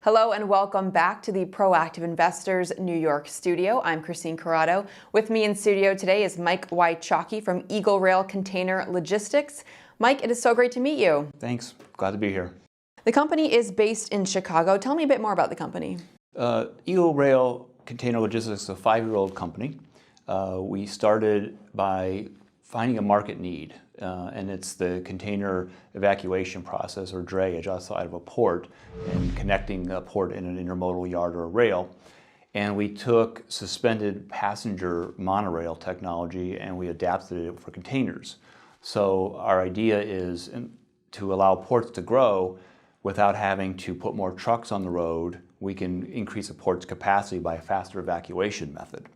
Hello and welcome back to the Proactive Investors New York studio. I'm Christine Corrado. With me in studio today is Mike Wychocki from EagleRail Container Logistics. Mike, it is so great to meet you. Thanks. Glad to be here. The company is based in Chicago. Tell me a bit more about the company. EagleRail Container Logistics is a 5-year-old company. We started by finding a market need, and it's the container evacuation process, or drayage, outside of a port and connecting a port in an intermodal yard or a rail. And we took suspended passenger monorail technology and we adapted it for containers. So our idea is to allow ports to grow without having to put more trucks on the road. We can increase a port's capacity by a faster evacuation method.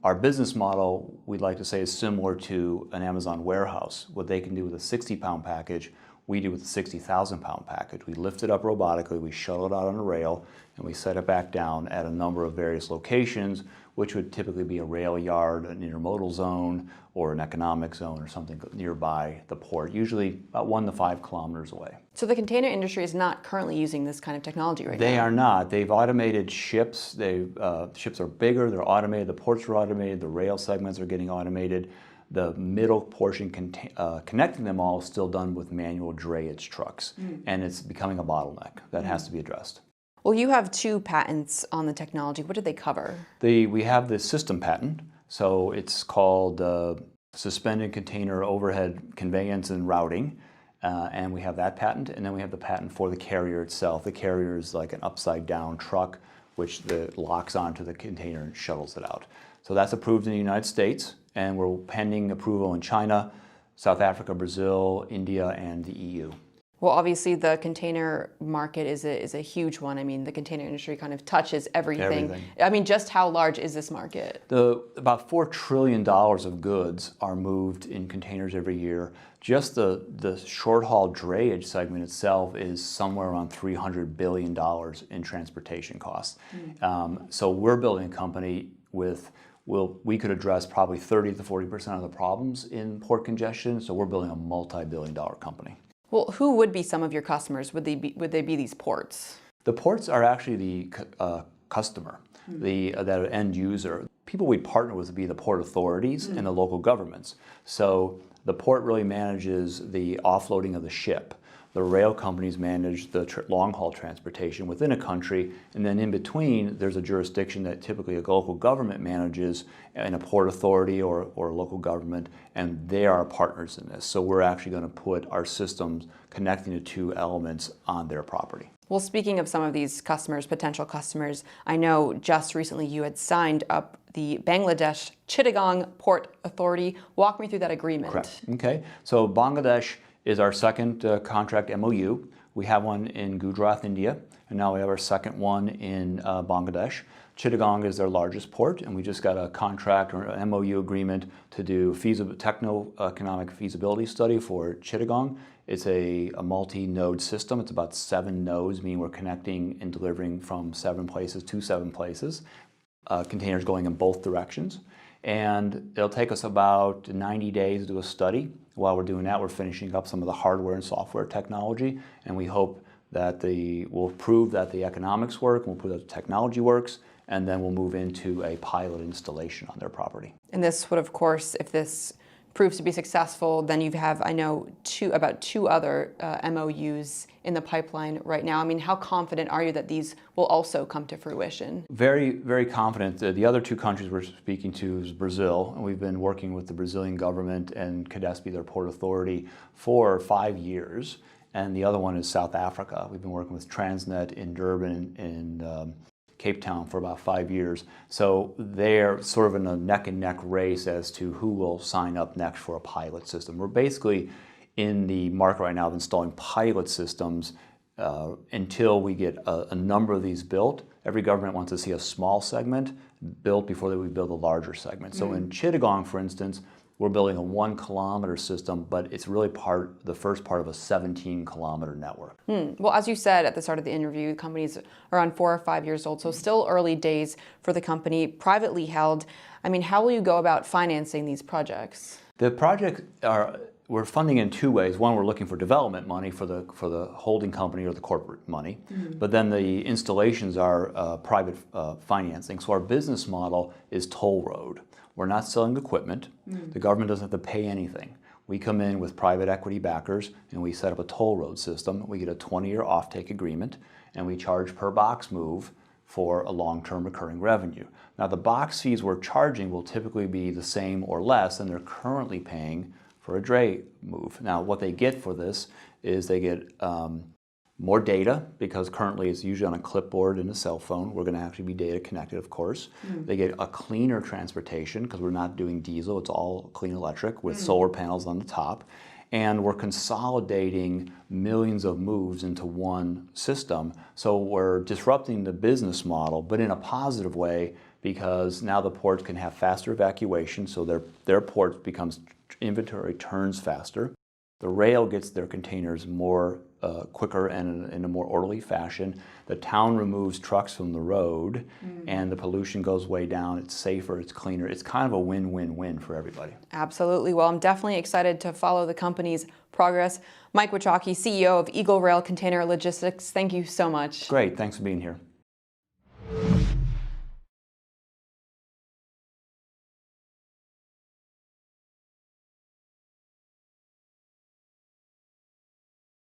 Our business model, we'd like to say, is similar to an Amazon warehouse. What they can do with a 60-pound package, we do with a 60,000-pound package. We lift it up robotically, we shuttle it out on a rail, and we set it back down at a number of various locations, which would typically be a rail yard, an intermodal zone, or an economic zone, or something nearby the port, usually about 1 to 5 kilometers away. So the container industry is not currently using this kind of technology right now? They are not. They've automated ships. Ships are bigger, they're automated, the ports are automated, the rail segments are getting automated. The middle portion connecting them all is still done with manual drayage trucks, and it's becoming a bottleneck that has to be addressed. Well, you have 2 patents on the technology. What did they cover? We have the system patent, so it's called Suspended Container Overhead Conveyance and Routing, and we have that patent, and then we have the patent for the carrier itself. The carrier is like an upside-down truck, which locks onto the container and shuttles it out. So that's approved in the United States, and we're pending approval in China, South Africa, Brazil, India, and the EU. Well, obviously the container market is a huge one. I mean, the container industry kind of touches everything. I mean, just how large is this market? About $4 trillion of goods are moved in containers every year. Just the short-haul drayage segment itself is somewhere around $300 billion in transportation costs. So we're building a company we could address probably 30 to 40% of the problems in port congestion, so we're building a multi-billion-dollar company. Well, who would be some of your customers? Would they be these ports? The ports are actually the customer, that end user. People we partner with would be the port authorities and the local governments. So the port really manages the offloading of the ship. The rail companies manage the long-haul transportation within a country, and then in between there's a jurisdiction that typically a local government manages, and a port authority or a local government, and they are partners in this. So we're actually going to put our systems connecting the 2 elements on their property. Well, speaking of some of these customers, potential customers, I know just recently you had signed up the Bangladesh Chittagong Port Authority. Walk me through that agreement. Correct. Okay. So Bangladesh is our second contract MOU. We have one in Gujarat, India, and now we have our second one in Bangladesh. Chittagong is their largest port, and we just got a contract or an MOU agreement to do techno-economic feasibility study for Chittagong. It's a multi-node system. It's about 7 nodes, meaning we're connecting and delivering from 7 places to 7 places. Containers going in both directions. And it'll take us about 90 days to do a study. While we're doing that, we're finishing up some of the hardware and software technology, and we hope that we'll prove that the economics work, we'll prove that the technology works, and then we'll move into a pilot installation on their property. And this would, of course, if this proves to be successful, then you have, I know, about two other MOUs in the pipeline right now. I mean, how confident are you that these will also come to fruition? Very, very confident. The other 2 countries we're speaking to is Brazil, and we've been working with the Brazilian government and CADESP, their port authority, for 5 years. And the other one is South Africa. We've been working with Transnet in Durban and Cape Town for about 5 years. So they're sort of in a neck-and-neck race as to who will sign up next for a pilot system. We're basically in the market right now of installing pilot systems until we get a number of these built. Every government wants to see a small segment built before we build a larger segment. So in Chittagong, for instance, we're building a 1-kilometer system, but it's really the first part of a 17-kilometer network. Well, as you said at the start of the interview, companies are around 4 or 5 years old, so still early days for the company, privately held. I mean, how will you go about financing these projects? The projects we're funding in two ways. One, we're looking for development money for the holding company or the corporate money, but then the installations are private financing. So our business model is toll road. We're not selling equipment. The government doesn't have to pay anything. We come in with private equity backers and we set up a toll road system. We get a 20-year offtake agreement and we charge per box move for a long-term recurring revenue. Now the box fees we're charging will typically be the same or less than they're currently paying for a dray move. Now what they get for this is they get more data, because currently it's usually on a clipboard and a cell phone. We're going to have to be data connected, of course. They get a cleaner transportation because we're not doing diesel, it's all clean electric with solar panels on the top. And we're consolidating millions of moves into one system. So we're disrupting the business model, but in a positive way, because now the ports can have faster evacuation, so their port becomes, inventory turns faster. The rail gets their containers more quicker and in a more orderly fashion. The town removes trucks from the road and the pollution goes way down. It's safer, it's cleaner. It's kind of a win-win-win for everybody. Absolutely. Well, I'm definitely excited to follow the company's progress. Mike Wychocki, CEO of EagleRail Container Logistics, thank you so much. Great, thanks for being here.